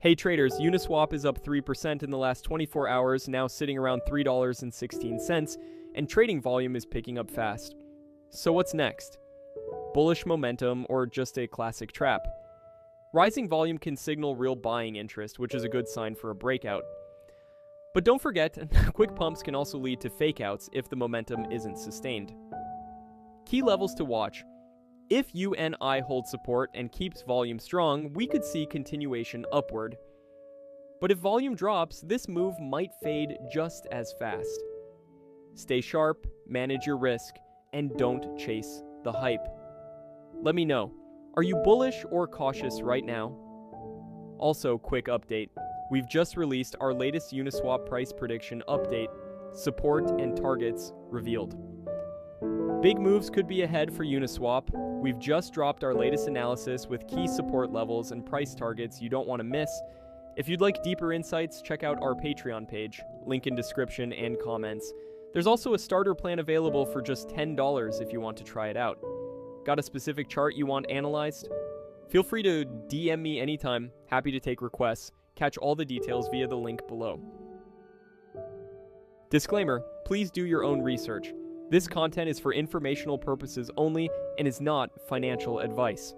Hey traders, Uniswap is up 3% in the last 24 hours, now sitting around $3.16, and trading volume is picking up fast. So what's next? Bullish momentum or just a classic trap? Rising volume can signal real buying interest, which is a good sign for a breakout. But don't forget, quick pumps can also lead to fakeouts if the momentum isn't sustained. Key levels to watch. If UNI holds support and keeps volume strong, we could see continuation upward. But if volume drops, this move might fade just as fast. Stay sharp, manage your risk, and don't chase the hype. Let me know, are you bullish or cautious right now? Also, quick update. We've just released our latest Uniswap price prediction update, support and targets revealed. Big moves could be ahead for Uniswap. We've just dropped our latest analysis with key support levels and price targets you don't want to miss. If you'd like deeper insights, check out our Patreon page, link in description and comments. There's also a starter plan available for just $10 if you want to try it out. Got a specific chart you want analyzed? Feel free to DM me anytime, happy to take requests. Catch all the details via the link below. Disclaimer, please do your own research. This content is for informational purposes only and is not financial advice.